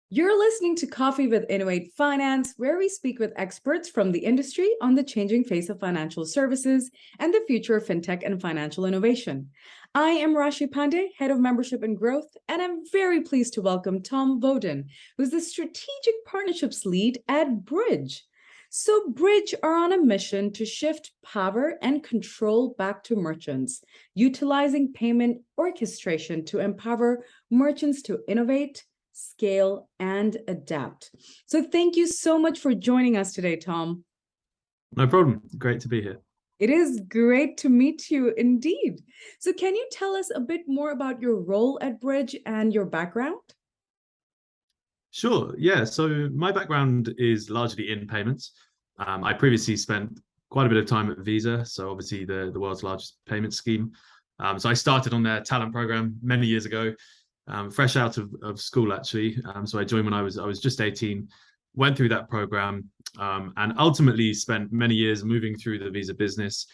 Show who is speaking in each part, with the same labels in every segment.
Speaker 1: You're listening to Coffee with Innovate Finance, where we speak with experts from the industry on the changing face of financial services and the future of fintech and financial innovation. I am Rashi Pandey, Head of Membership and Growth, and I'm very pleased to welcome Tom Bowden, who's the Strategic Partnerships Lead at Br-dge. So, Br-dge are on a mission to shift power and control back to merchants, utilizing payment orchestration to empower merchants to innovate, scale, and adapt. So thank you so much for joining us today, Tom.
Speaker 2: No problem. Great to be here.
Speaker 1: It is great to meet you indeed. So can you tell us a bit more about your role at Br-dge and your background?
Speaker 2: Sure. Yeah. So my background is largely in payments. I previously spent quite a bit of time at Visa, so obviously the world's largest payment scheme. So I started on their talent program many years ago. Fresh out of school, actually. So I joined when I was just 18, went through that program, and ultimately spent many years moving through the Visa business,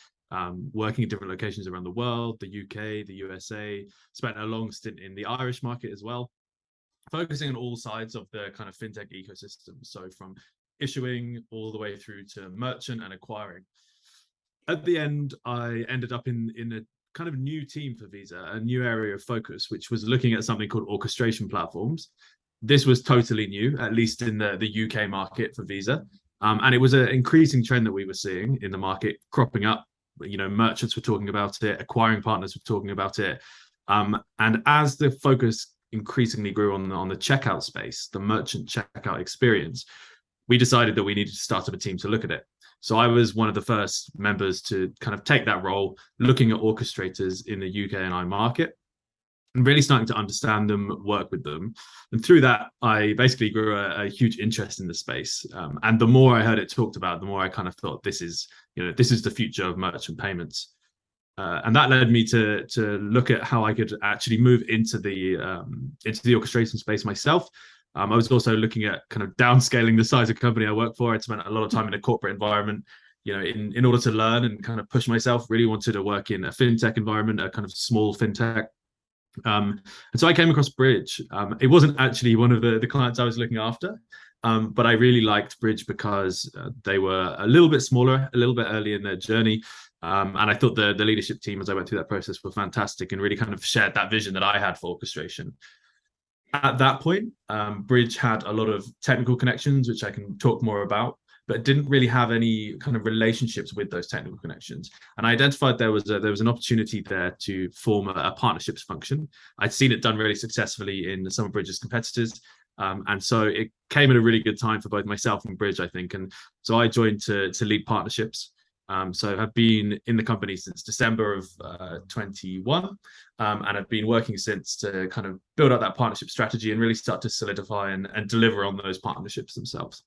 Speaker 2: working in different locations around the world, the UK, the USA, spent a long stint in the Irish market as well, focusing on all sides of the kind of fintech ecosystem. So from issuing all the way through to merchant and acquiring. At the end, I ended up in a kind of new team for Visa, a new area of focus, which was looking at something called orchestration platforms. This was totally new, at least in the UK market for Visa. And it was an increasing trend that we were seeing in the market cropping up. You know, merchants were talking about it, acquiring partners were talking about it. And as the focus increasingly grew on the checkout space, the merchant checkout experience, we decided that we needed to start up a team to look at it. So I was one of the first members to kind of take that role, looking at orchestrators in the UK and I market, and really starting to understand them, work with them. And through that, I basically grew a huge interest in the space. And the more I heard it talked about, the more I kind of thought this is the future of merchant payments. And that led me to look at how I could actually move into the orchestration space myself. I was also looking at kind of downscaling the size of company I work for. I'd spent a lot of time in a corporate environment, in order to learn and kind of push myself. Really wanted to work in a fintech environment, a kind of small fintech. And so I came across Br-dge. It wasn't actually one of the clients I was looking after, but I really liked Br-dge because they were a little bit smaller, a little bit early in their journey. And I thought the leadership team, as I went through that process, were fantastic and really kind of shared that vision that I had for orchestration. At that point, Br-dge had a lot of technical connections, which I can talk more about, but didn't really have any kind of relationships with those technical connections. And I identified there was an opportunity there to form a partnerships function. I'd seen it done really successfully in some of Br-dge's competitors. And so it came at a really good time for both myself and Br-dge, I think. And so I joined to lead partnerships. So I've been in the company since December of 21, and I've been working since to kind of build up that partnership strategy and really start to solidify and deliver on those partnerships themselves.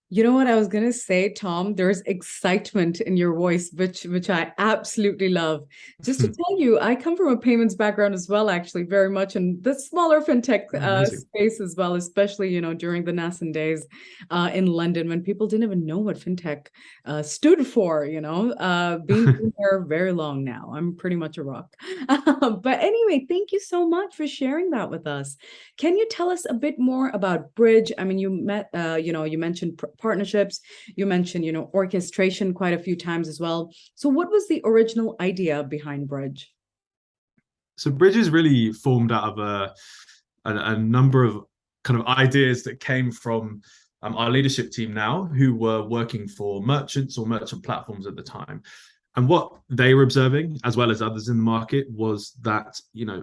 Speaker 1: You know what I was going to say, Tom? There's excitement in your voice, which I absolutely love. Just to tell you, I come from a payments background as well, actually, very much in the smaller fintech space as well, especially, during the nascent days in London when people didn't even know what fintech stood for, being there very long now. I'm pretty much a rock. But anyway, thank you so much for sharing that with us. Can you tell us a bit more about Br-dge? I mean, you mentioned partnerships, you mentioned orchestration quite a few times as well. So what was the original idea behind Br-dge?
Speaker 2: So Br-dge is really formed out of a number of kind of ideas that came from our leadership team now, who were working for merchants or merchant platforms at the time. And what they were observing, as well as others in the market, was that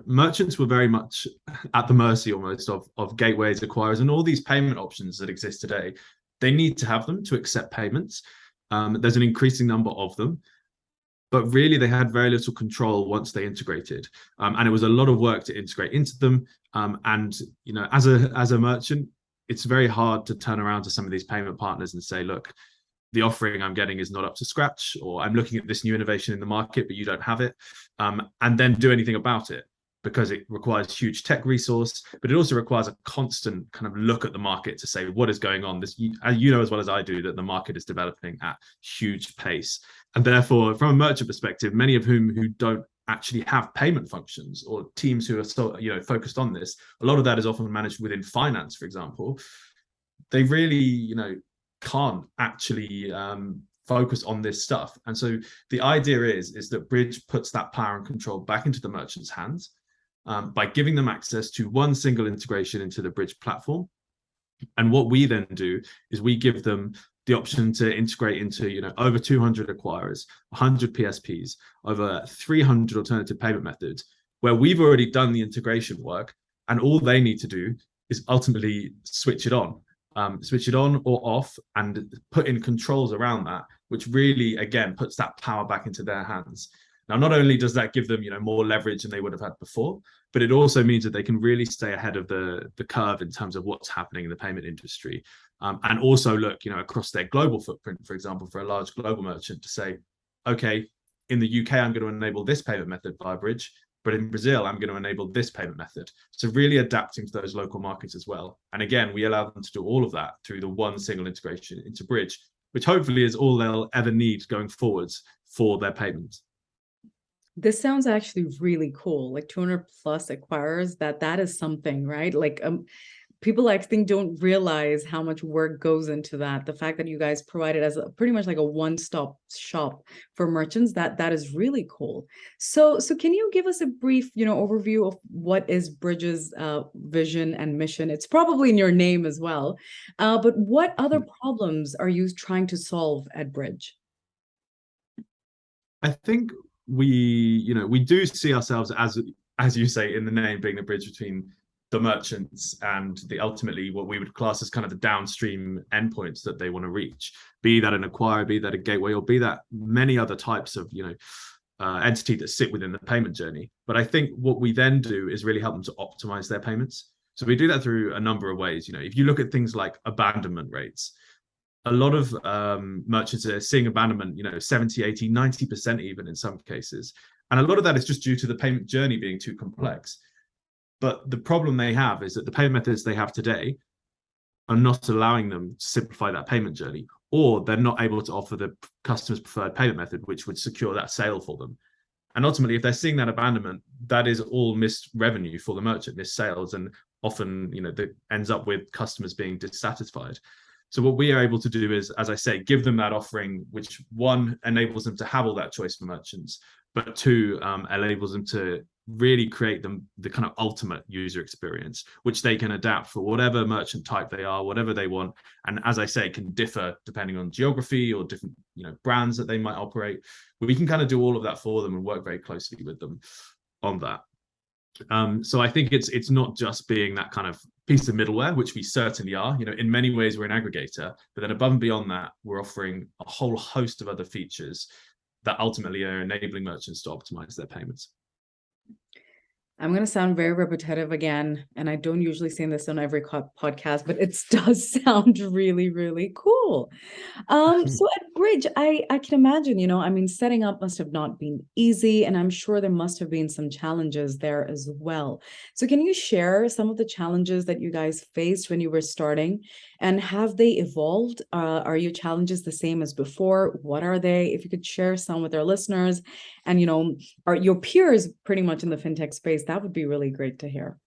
Speaker 2: merchants were very much at the mercy almost of gateways, acquirers, and all these payment options that exist today. They need to have them to accept payments. There's an increasing number of them, but really they had very little control once they integrated. And it was a lot of work to integrate into them. And as a merchant, it's very hard to turn around to some of these payment partners and say, look, the offering I'm getting is not up to scratch, or I'm looking at this new innovation in the market, but you don't have it, and then do anything about it, because it requires huge tech resource, but it also requires a constant kind of look at the market to say what is going on. This, as well as I do, that the market is developing at huge pace. And therefore, from a merchant perspective, many of whom who don't actually have payment functions or teams who are so, focused on this. A lot of that is often managed within finance, for example. They really, can't actually focus on this stuff. And so the idea is that Br-dge puts that power and control back into the merchant's hands by giving them access to one single integration into the Br-dge platform. And what we then do is we give them the option to integrate into over 200 acquirers, 100 PSPs, over 300 alternative payment methods, where we've already done the integration work, and all they need to do is ultimately switch it on or off, and put in controls around that, which really, again, puts that power back into their hands. Now, not only does that give them more leverage than they would have had before, but it also means that they can really stay ahead of the curve in terms of what's happening in the payment industry. And also look, across their global footprint, for example, for a large global merchant to say, okay, in the UK, I'm going to enable this payment method via Br-dge, but in Brazil, I'm going to enable this payment method. So really adapting to those local markets as well. And again, we allow them to do all of that through the one single integration into Br-dge, which hopefully is all they'll ever need going forwards for their payments.
Speaker 1: This sounds actually really cool. Like 200 plus acquirers, that is something, right? Like people, I think, don't realize how much work goes into that. The fact that you guys provide it as pretty much like a one-stop shop for merchants, that is really cool. So can you give us a brief, overview of what is Br-dge's vision and mission? It's probably in your name as well. But what other problems are you trying to solve at Br-dge?
Speaker 2: I think we do see ourselves as you say in the name, being the bridge between the merchants and the ultimately what we would class as kind of the downstream endpoints that they want to reach, be that an acquirer, be that a gateway, or be that many other types of entity that sit within the payment journey. But I think what we then do is really help them to optimize their payments. So we do that through a number of ways. If you look at things like abandonment rates, a lot of merchants are seeing abandonment 70, 80, 90% even in some cases, and a lot of that is just due to the payment journey being too complex. But the problem they have is that the payment methods they have today are not allowing them to simplify that payment journey, or they're not able to offer the customer's preferred payment method, which would secure that sale for them. And ultimately, if they're seeing that abandonment, that is all missed revenue for the merchant, missed sales, and often that ends up with customers being dissatisfied. So what we are able to do is, as I say, give them that offering, which one enables them to have all that choice for merchants, but two enables them to really create the kind of ultimate user experience, which they can adapt for whatever merchant type they are, whatever they want. And as I say, can differ depending on geography or different brands that they might operate. We can kind of do all of that for them and work very closely with them on that. So I think it's not just being that kind of piece of middleware, which we certainly are. In many ways we're an aggregator, but then above and beyond that, we're offering a whole host of other features that ultimately are enabling merchants to optimize their payments.
Speaker 1: I'm going to sound very repetitive again, and I don't usually say this on every podcast, but it does sound really, really cool. So at Br-dge, I can imagine, setting up must have not been easy, and I'm sure there must have been some challenges there as well. So can you share some of the challenges that you guys faced when you were starting, and have they evolved? Are your challenges the same as before? What are they? If you could share some with our listeners, and are your peers pretty much in the fintech space? That would be really great to hear.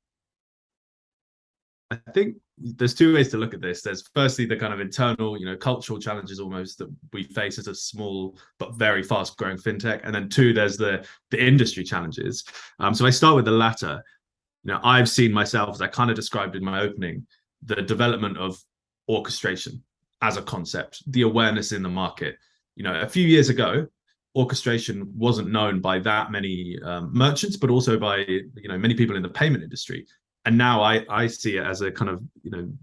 Speaker 2: I think there's two ways to look at this. There's firstly the kind of internal, cultural challenges almost that we face as a small but very fast growing fintech. And then two, there's the industry challenges. So I start with the latter. I've seen myself, as I kind of described in my opening, the development of orchestration as a concept, the awareness in the market. A few years ago, orchestration wasn't known by that many merchants, but also by many people in the payment industry. And now I see it as a kind of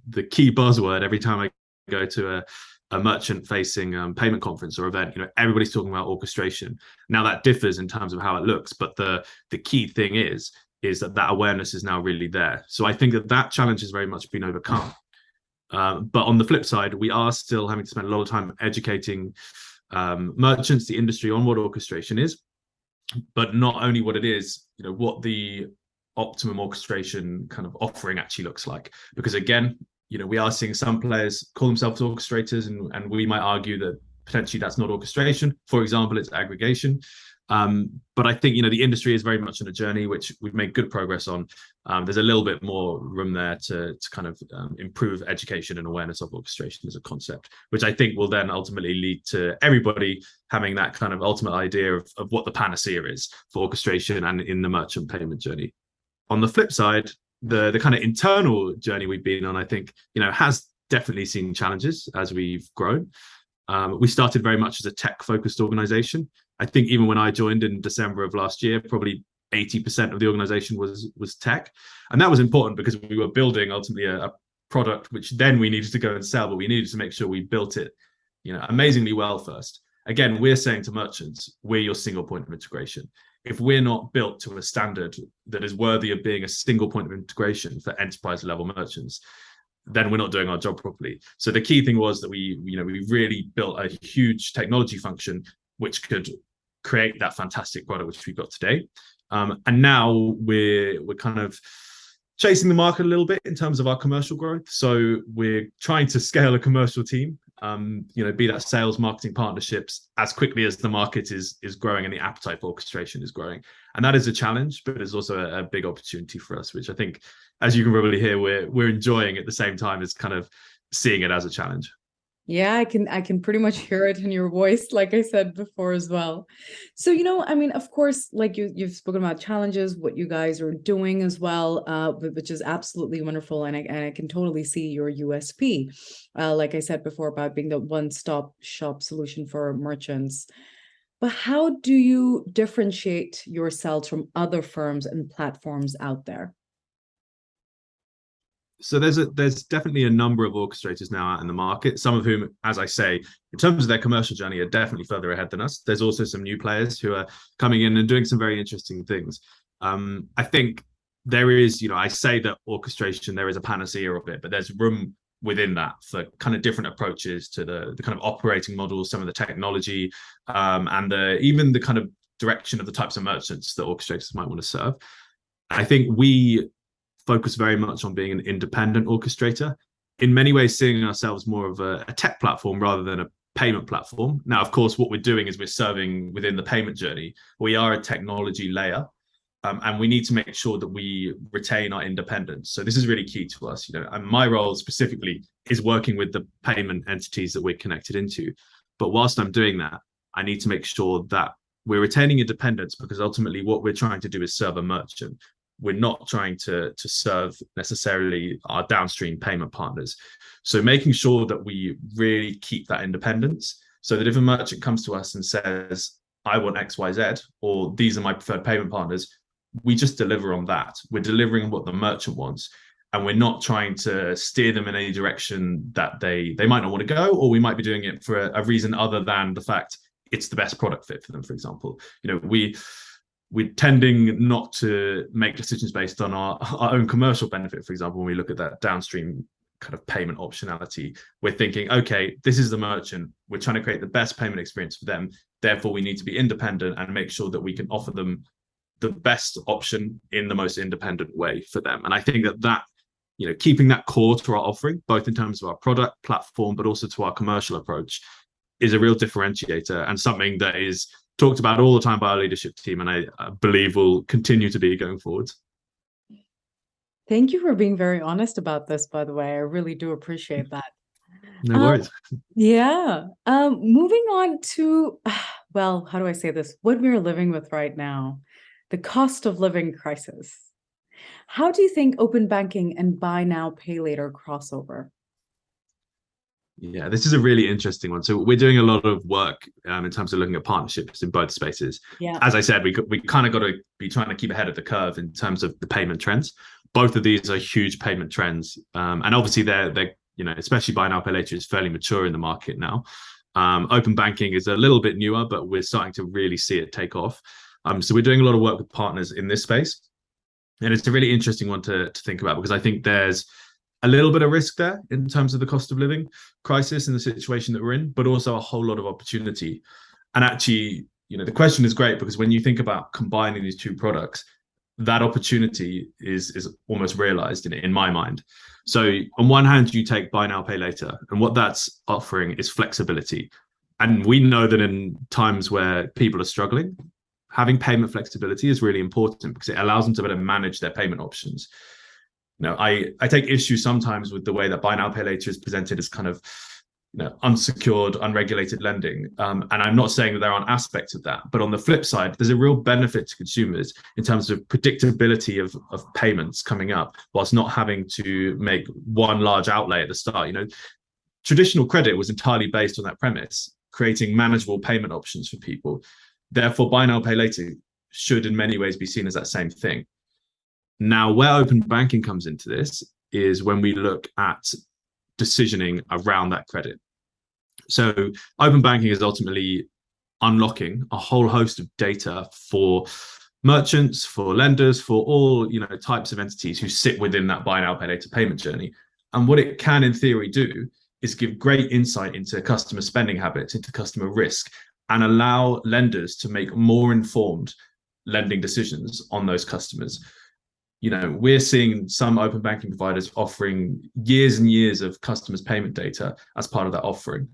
Speaker 2: the key buzzword every time I go to a merchant-facing payment conference or event. Everybody's talking about orchestration. Now that differs in terms of how it looks, but the key thing is that awareness is now really there. So I think that challenge has very much been overcome. But on the flip side, we are still having to spend a lot of time educating merchants, the industry, on what orchestration is, but not only what it is, what the optimum orchestration kind of offering actually looks like. Because again, we are seeing some players call themselves orchestrators, and we might argue that potentially that's not orchestration. For example, it's aggregation. But I think, the industry is very much on a journey, which we've made good progress on. There's a little bit more room there to kind of improve education and awareness of orchestration as a concept, which I think will then ultimately lead to everybody having that kind of ultimate idea of what the panacea is for orchestration and in the merchant payment journey. On the flip side, the kind of internal journey we've been on, I think, has definitely seen challenges as we've grown. We started very much as a tech-focused organization. I think even when I joined in December of last year, probably 80% of the organization was tech. And that was important because we were building ultimately a product which then we needed to go and sell, but we needed to make sure we built it, amazingly well first. Again, we're saying to merchants, we're your single point of integration. If we're not built to a standard that is worthy of being a single point of integration for enterprise level merchants, then we're not doing our job properly. So the key thing was that we really built a huge technology function which could create that fantastic product which we've got today. And now we're kind of chasing the market a little bit in terms of our commercial growth. So we're trying to scale a commercial team, be that sales, marketing, partnerships as quickly as the market is growing and the appetite for orchestration is growing. And that is a challenge, but it's also a big opportunity for us, which I think, as you can probably hear, we're enjoying at the same time as kind of seeing it as a challenge.
Speaker 1: Yeah, I can pretty much hear it in your voice, like I said before as well. So, I mean, of course, like you've spoken about challenges, what you guys are doing as well, which is absolutely wonderful. And I can totally see your USP, like I said before, about being the one-stop shop solution for merchants. But how do you differentiate yourselves from other firms and platforms out there?
Speaker 2: So there's definitely a number of orchestrators now out in the market, some of whom, as I say, in terms of their commercial journey, are definitely further ahead than us. There's also some new players who are coming in and doing some very interesting things. I think there is, I say that orchestration, there is a panacea of it, but there's room within that for kind of different approaches to the kind of operating models, some of the technology, and even the kind of direction of the types of merchants that orchestrators might want to serve. I think we focus very much on being an independent orchestrator, in many ways seeing ourselves more of a tech platform rather than a payment platform. Now, of course, what we're doing is we're serving within the payment journey. We are a technology layer, and we need to make sure that we retain our independence. So this is really key to us, and my role specifically is working with the payment entities that we're connected into. But whilst I'm doing that, I need to make sure that we're retaining independence, because ultimately what we're trying to do is serve a merchant. We're not trying to serve necessarily our downstream payment partners. So making sure that we really keep that independence, so that if a merchant comes to us and says, I want XYZ, or these are my preferred payment partners, we just deliver on that. We're delivering what the merchant wants, and we're not trying to steer them in any direction that they might not want to go, or we might be doing it for a reason other than the fact it's the best product fit for them, for example. We're tending not to make decisions based on our own commercial benefit. For example, when we look at that downstream kind of payment optionality, we're thinking, okay, this is the merchant. We're trying to create the best payment experience for them. Therefore, we need to be independent and make sure that we can offer them the best option in the most independent way for them. And I think that keeping that core to our offering, both in terms of our product platform, but also to our commercial approach, is a real differentiator and something that is talked about all the time by our leadership team, and I believe will continue to be going forward.
Speaker 1: Thank you for being very honest about this, by the way. I really do appreciate that.
Speaker 2: No worries.
Speaker 1: Yeah. Moving on to, well, how do I say this? What we're living with right now, the cost of living crisis. How do you think open banking and buy now, pay later crossover?
Speaker 2: Yeah, this is a really interesting one. So we're doing a lot of work in terms of looking at partnerships in both spaces.
Speaker 1: Yeah.
Speaker 2: As I said, we kind of got to be trying to keep ahead of the curve in terms of the payment trends. Both of these are huge payment trends, and obviously they're especially buy now, pay later is fairly mature in the market now. Open banking is a little bit newer, but we're starting to really see it take off. So we're doing a lot of work with partners in this space, and it's a really interesting one to think about, because I think there's a little bit of risk there in terms of the cost of living crisis and the situation that we're in, but also a whole lot of opportunity. And actually, the question is great, because when you think about combining these two products, that opportunity is almost realized in my mind. So on one hand, you take buy now, pay later, and what that's offering is flexibility. And we know that in times where people are struggling, having payment flexibility is really important because it allows them to better manage their payment options. I take issue sometimes with the way that buy now, pay later is presented as kind of unsecured, unregulated lending. And I'm not saying that there aren't aspects of that, but on the flip side, there's a real benefit to consumers in terms of predictability of payments coming up, whilst not having to make one large outlay at the start. Traditional credit was entirely based on that premise, creating manageable payment options for people. Therefore, buy now, pay later should in many ways be seen as that same thing. Now, where open banking comes into this is when we look at decisioning around that credit. So open banking is ultimately unlocking a whole host of data for merchants, for lenders, for all types of entities who sit within that buy now, pay later payment journey. And what it can in theory do is give great insight into customer spending habits, into customer risk, and allow lenders to make more informed lending decisions on those customers. We're seeing some open banking providers offering years and years of customers' payment data as part of that offering.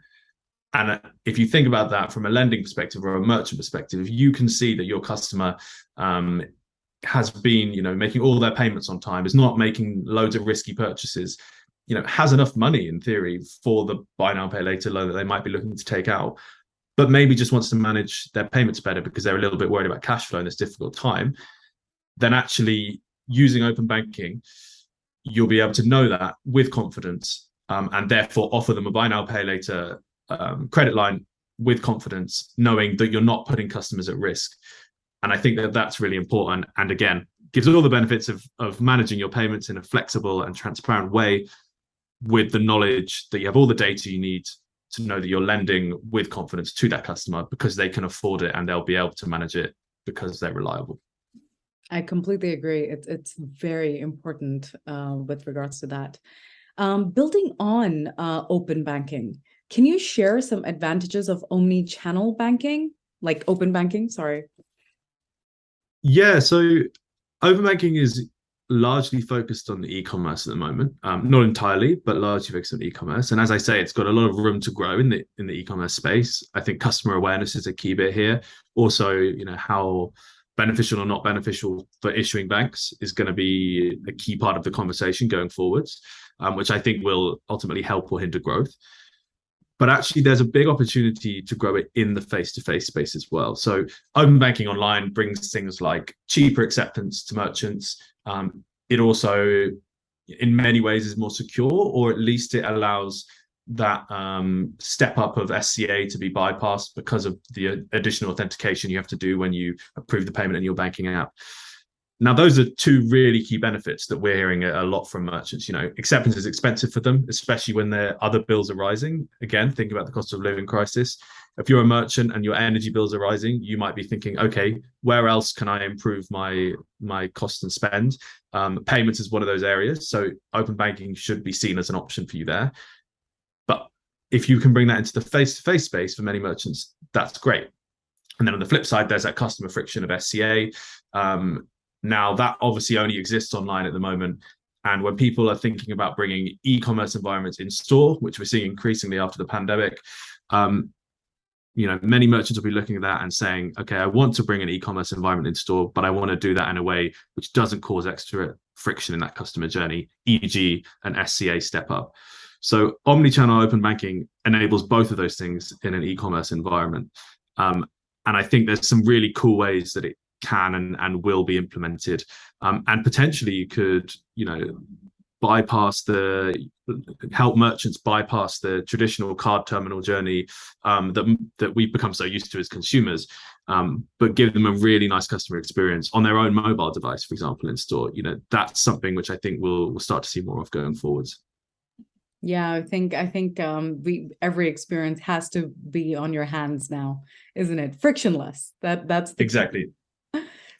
Speaker 2: And if you think about that from a lending perspective or a merchant perspective, if you can see that your customer has been, making all their payments on time, is not making loads of risky purchases, has enough money in theory for the buy now, pay later loan that they might be looking to take out, but maybe just wants to manage their payments better because they're a little bit worried about cash flow in this difficult time, then actually using open banking, you'll be able to know that with confidence, and therefore offer them a buy now, pay later credit line with confidence, knowing that you're not putting customers at risk. And I think that that's really important. And again, gives all the benefits of managing your payments in a flexible and transparent way, with the knowledge that you have all the data you need to know that you're lending with confidence to that customer because they can afford it and they'll be able to manage it because they're reliable.
Speaker 1: I completely agree. It's very important with regards to that. Building on open banking, can you share some advantages of omni-channel banking, like open banking? Sorry.
Speaker 2: Yeah, so open banking is largely focused on the e-commerce at the moment, not entirely, but largely focused on e-commerce. And as I say, it's got a lot of room to grow in the e-commerce space. I think customer awareness is a key bit here. Also, how beneficial or not beneficial for issuing banks is going to be a key part of the conversation going forwards, which I think will ultimately help or hinder growth. But actually, there's a big opportunity to grow it in the face-to-face space as well. So open banking online brings things like cheaper acceptance to merchants. It also, in many ways, is more secure, or at least it allows that step up of SCA to be bypassed because of the additional authentication you have to do when you approve the payment in your banking app. Now, those are two really key benefits that we're hearing a lot from merchants. Acceptance is expensive for them, especially when their other bills are rising. Again, think about the cost of living crisis. If you're a merchant and your energy bills are rising, you might be thinking, okay, where else can I improve my cost and spend? Payments is one of those areas. So open banking should be seen as an option for you there. But if you can bring that into the face-to-face space for many merchants, that's great. And then on the flip side, there's that customer friction of SCA. Now, that obviously only exists online at the moment. And when people are thinking about bringing e-commerce environments in store, which we're seeing increasingly after the pandemic, many merchants will be looking at that and saying, okay, I want to bring an e-commerce environment in store, but I want to do that in a way which doesn't cause extra friction in that customer journey, e.g. an SCA step up. So omni-channel open banking enables both of those things in an e-commerce environment. And I think there's some really cool ways that it can and will be implemented, and potentially you could help merchants bypass the traditional card terminal journey that we've become so used to as consumers, but give them a really nice customer experience on their own mobile device, for example, in store. That's something which I think we'll start to see more of going forwards.
Speaker 1: Yeah, I think every experience has to be on your hands now, isn't it? Frictionless. That's the
Speaker 2: exactly
Speaker 1: key.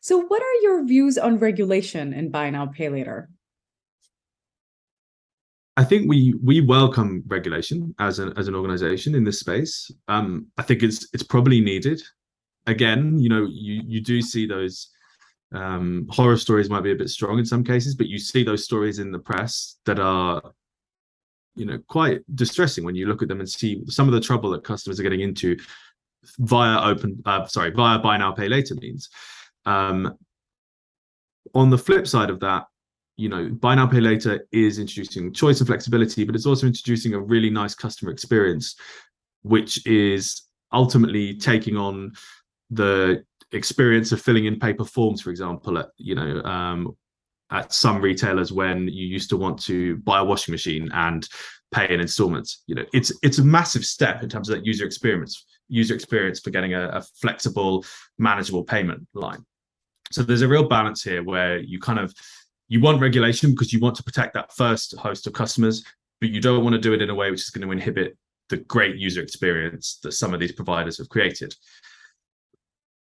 Speaker 1: So what are your views on regulation in buy now, pay later?
Speaker 2: I think we welcome regulation as an organization in this space. I think it's probably needed. Again, you do see those horror stories might be a bit strong in some cases, but you see those stories in the press that are quite distressing when you look at them and see some of the trouble that customers are getting into via buy now pay later means. On the flip side of that, buy now pay later is introducing choice and flexibility, but it's also introducing a really nice customer experience, which is ultimately taking on the experience of filling in paper forms, for example, at some retailers when you used to want to buy a washing machine and pay in installments. It's a massive step in terms of that user experience for getting a flexible, manageable payment line. So there's a real balance here where you want regulation because you want to protect that first host of customers, but you don't want to do it in a way which is going to inhibit the great user experience that some of these providers have created.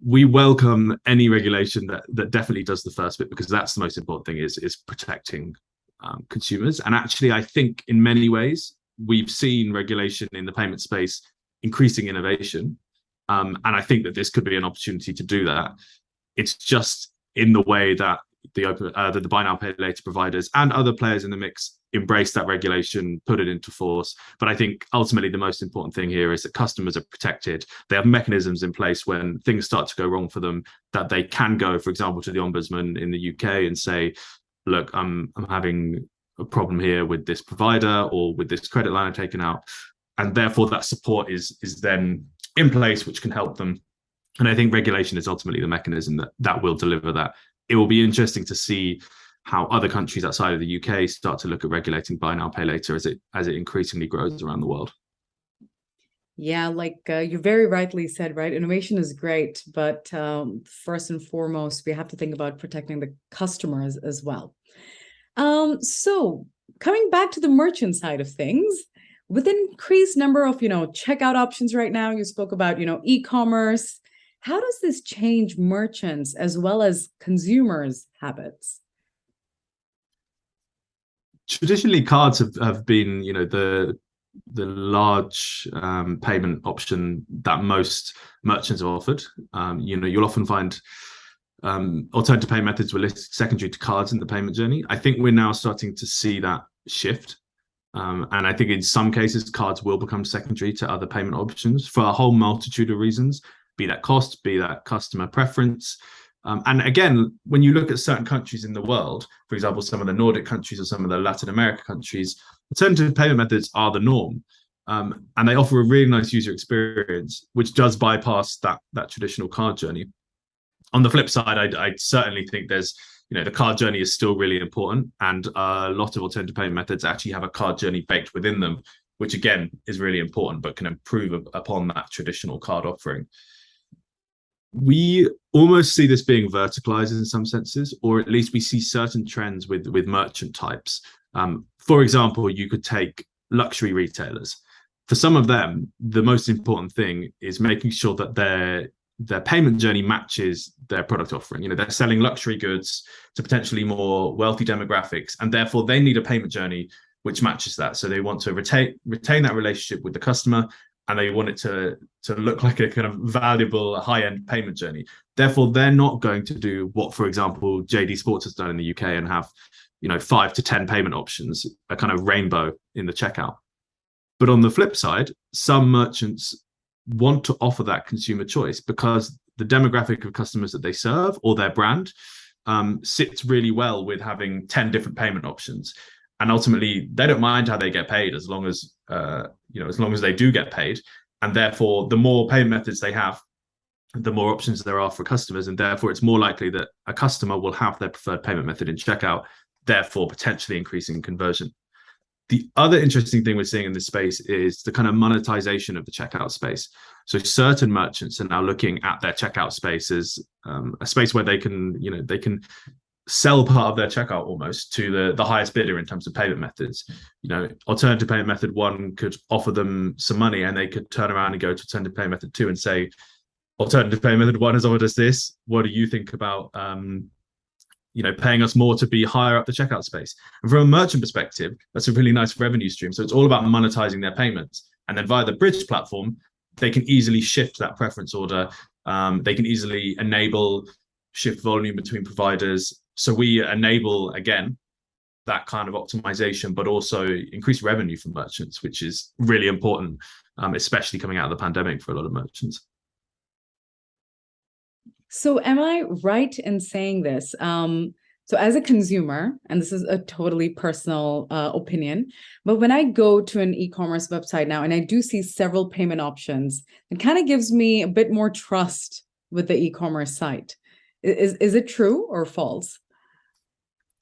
Speaker 2: We welcome any regulation that definitely does the first bit, because that's the most important thing, is protecting consumers. And actually, I think in many ways, we've seen regulation in the payment space increasing innovation. And I think that this could be an opportunity to do that. It's just in the way that the buy now pay later providers and other players in the mix embrace that regulation, put it into force. But I think ultimately the most important thing here is that customers are protected. They have mechanisms in place when things start to go wrong for them, that they can go, for example, to the ombudsman in the UK and say, look, I'm having a problem here with this provider or with this credit line I've taken out. And therefore that support is then in place, which can help them. And I think regulation is ultimately the mechanism that will deliver that. It will be interesting to see how other countries outside of the UK start to look at regulating buy now pay later as it increasingly grows around the world.
Speaker 1: Yeah, like you very rightly said, right? Innovation is great, but first and foremost, we have to think about protecting the customers as well. So coming back to the merchant side of things, with an increased number of, checkout options right now, you spoke about, e-commerce. How does this change merchants as well as consumers' habits?
Speaker 2: Traditionally, cards have been, the large payment option that most merchants have offered. You'll often find alternative payment methods were listed secondary to cards in the payment journey. I think we're now starting to see that shift. And I think in some cases, cards will become secondary to other payment options for a whole multitude of reasons, be that cost, be that customer preference. And again, when you look at certain countries in the world, for example, some of the Nordic countries or some of the Latin America countries, alternative payment methods are the norm. And they offer a really nice user experience, which does bypass that traditional card journey. On the flip side, I certainly think there's, the card journey is still really important. And a lot of alternative payment methods actually have a card journey baked within them, which again is really important, but can improve upon that traditional card offering. We almost see this being verticalized in some senses, or at least we see certain trends with merchant types. For example, you could take luxury retailers. For some of them, the most important thing is making sure that their payment journey matches their product offering. They're selling luxury goods to potentially more wealthy demographics, and therefore they need a payment journey which matches that. So they want to retain that relationship with the customer, and they want it to look like a kind of valuable high-end payment journey. Therefore, they're not going to do what, for example, JD Sports has done in the UK and have, 5 to 10 payment options, a kind of rainbow in the checkout. But on the flip side, some merchants want to offer that consumer choice because the demographic of customers that they serve or their brand sits really well with having 10 different payment options. And ultimately, they don't mind how they get paid as long as they do get paid. And therefore, the more payment methods they have, the more options there are for customers. And therefore, it's more likely that a customer will have their preferred payment method in checkout, therefore potentially increasing conversion. The other interesting thing we're seeing in this space is the kind of monetization of the checkout space. So certain merchants are now looking at their checkout space as a space where they can sell part of their checkout almost to the highest bidder in terms of payment methods. Alternative payment method one could offer them some money, and they could turn around and go to alternative payment method two and say, alternative payment method one has offered us this. What do you think about paying us more to be higher up the checkout space? And from a merchant perspective, that's a really nice revenue stream. So it's all about monetizing their payments. And then via the Br-dge platform, they can easily shift that preference order. They can easily shift volume between providers. So we enable, again, that kind of optimization, but also increase revenue for merchants, which is really important, especially coming out of the pandemic for a lot of merchants.
Speaker 1: So am I right in saying this? So as a consumer, and this is a totally personal opinion, but when I go to an e-commerce website now and I do see several payment options, it kind of gives me a bit more trust with the e-commerce site. Is it true or false?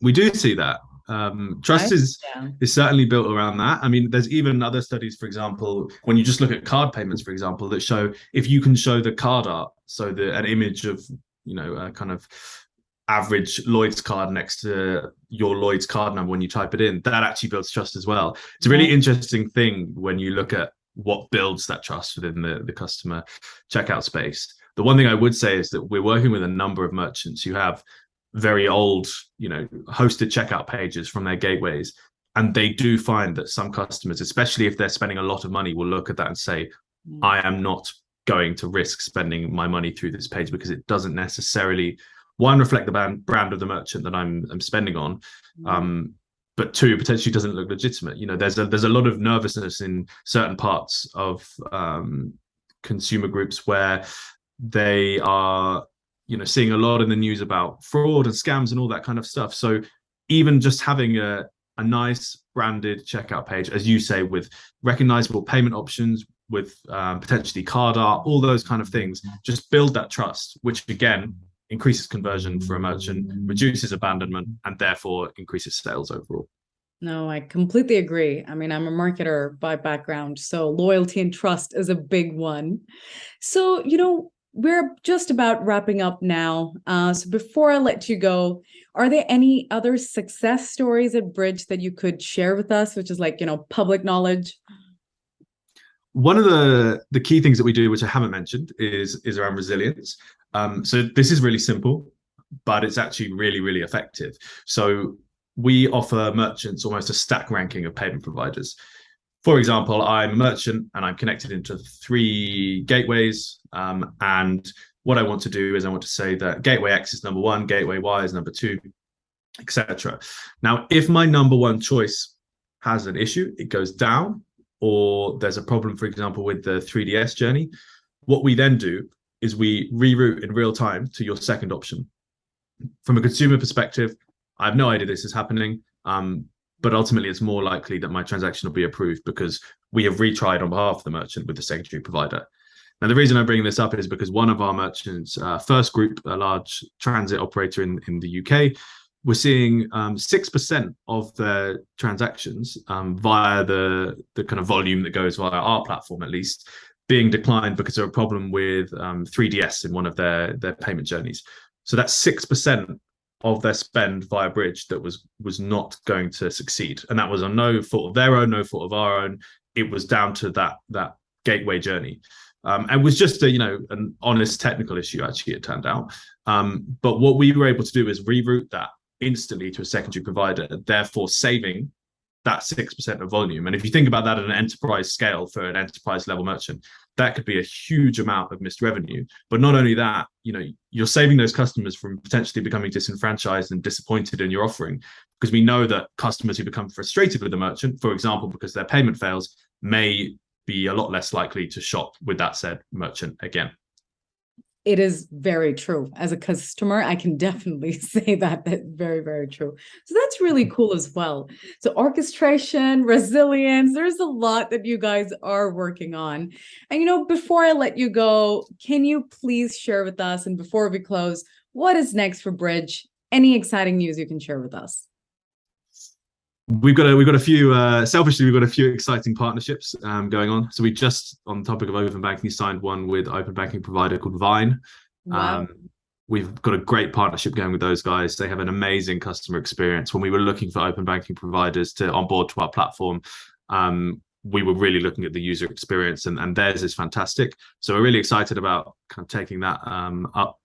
Speaker 2: We do see that.
Speaker 1: Right?
Speaker 2: Trust
Speaker 1: Yeah.
Speaker 2: is certainly built around that. I mean, there's even other studies, for example, when you just look at card payments, for example, that show if you can show the card art, so an image of a kind of average Lloyd's card next to your Lloyd's card number when you type it in, that actually builds trust as well. It's a really
Speaker 1: Yeah.
Speaker 2: interesting thing when you look at what builds that trust within the customer checkout space. The one thing I would say is that we're working with a number of merchants who have very old, hosted checkout pages from their gateways. And they do find that some customers, especially if they're spending a lot of money, will look at that and say, I am not going to risk spending my money through this page because it doesn't necessarily, one, reflect the brand of the merchant that I'm spending on. But two, potentially doesn't look legitimate. There's a lot of nervousness in certain parts of consumer groups where they are seeing a lot in the news about fraud and scams and all that kind of stuff. So even just having a nice branded checkout page, as you say, with recognizable payment options, with potentially card art, all those kind of things, just build that trust, which again increases conversion for a merchant, reduces abandonment, and therefore increases sales overall.
Speaker 1: No, I completely agree. I mean, I'm a marketer by background, so loyalty and trust is a big one. So, we're just about wrapping up now. So before I let you go, are there any other success stories at Br-dge that you could share with us, which is like, public knowledge?
Speaker 2: One of the key things that we do, which I haven't mentioned, is around resilience. So this is really simple, but it's actually really, really effective. So we offer merchants almost a stack ranking of payment providers. For example, I'm a merchant and I'm connected into 3 gateways. And what I want to do is I want to say that gateway X is number 1, gateway Y is number 2, etc. Now, if my number 1 choice has an issue, it goes down, or there's a problem, for example, with the 3DS journey, what we then do is we reroute in real time to your second option. From a consumer perspective, I have no idea this is happening, but ultimately it's more likely that my transaction will be approved because we have retried on behalf of the merchant with the secondary provider. Now, the reason I bring this up is because one of our merchants, First Group, a large transit operator in the UK, we're seeing 6% of their transactions via the kind of volume that goes via our platform, at least, being declined because of a problem with 3DS in one of their payment journeys. So that's 6% of their spend via Br-dge that was not going to succeed, and that was on no fault of their own, no fault of our own. It was down to that gateway journey. And was just an honest technical issue, actually, it turned out. But what we were able to do is reroute that instantly to a secondary provider, therefore saving that 6% of volume. And if you think about that at an enterprise scale for an enterprise level merchant, that could be a huge amount of missed revenue. But not only that, you're saving those customers from potentially becoming disenfranchised and disappointed in your offering, because we know that customers who become frustrated with the merchant, for example, because their payment fails, may be a lot less likely to shop with that said merchant again.
Speaker 1: It is very true. As a customer, I can definitely say that. That's very, very true. So that's really cool as well. So orchestration, resilience, there's a lot that you guys are working on. And, before I let you go, can you please share with us, and before we close, what is next for Br-dge? Any exciting news you can share with us?
Speaker 2: We've got a few selfishly, we've got a few exciting partnerships going on. So we just, on the topic of open banking, signed one with open banking provider called Vine.
Speaker 1: Wow.
Speaker 2: We've got a great partnership going with those guys. They have an amazing customer experience. When we were looking for open banking providers to onboard to our platform, we were really looking at the user experience, and theirs is fantastic. So we're really excited about kind of taking that up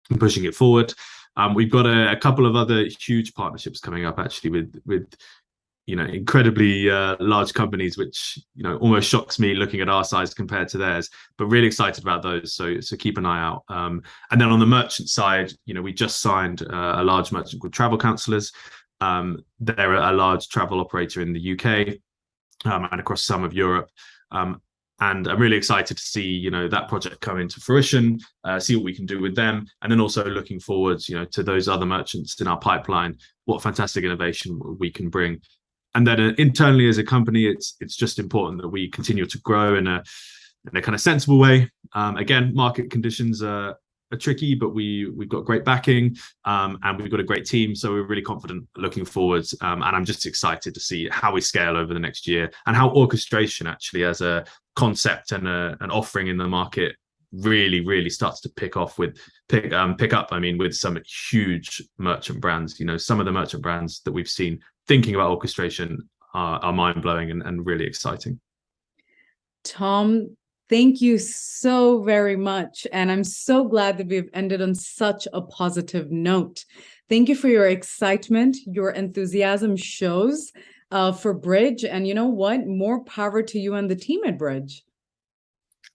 Speaker 2: and pushing it forward. We've got a couple of other huge partnerships coming up, actually, with incredibly large companies, which almost shocks me looking at our size compared to theirs, but really excited about those. So keep an eye out. And then on the merchant side, we just signed a large merchant called Travel Counsellors. They're a large travel operator in the UK and across some of Europe. And I'm really excited to see, that project come into fruition, see what we can do with them, and then also looking forward, to those other merchants in our pipeline, what fantastic innovation we can bring. And then internally as a company, it's just important that we continue to grow in a kind of sensible way. Again, market conditions are tricky, but we've got great backing, and we've got a great team, so we're really confident looking forwards. And I'm just excited to see how we scale over the next year, and how orchestration actually as a concept and an offering in the market really starts to pick up. I mean, with some huge merchant brands. Some of the merchant brands that we've seen thinking about orchestration are mind-blowing and really exciting.
Speaker 1: Tom, thank you so very much. And I'm so glad that we've ended on such a positive note. Thank you for your excitement. Your enthusiasm shows for Br-dge. And you know what? More power to you and the team at Br-dge.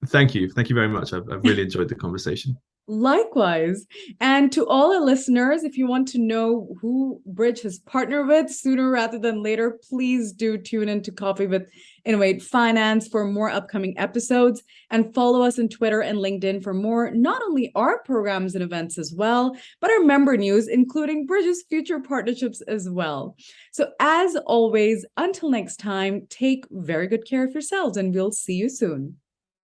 Speaker 2: Thank you. Thank you very much. I've really enjoyed the conversation.
Speaker 1: Likewise. And to all our listeners, if you want to know who Br-dge has partnered with sooner rather than later, please do tune into Coffee with Innovate Finance for more upcoming episodes, and follow us on Twitter and LinkedIn for more, not only our programs and events as well, but our member news, including Br-dge's future partnerships as well. So as always, until next time, take very good care of yourselves, and we'll see you soon.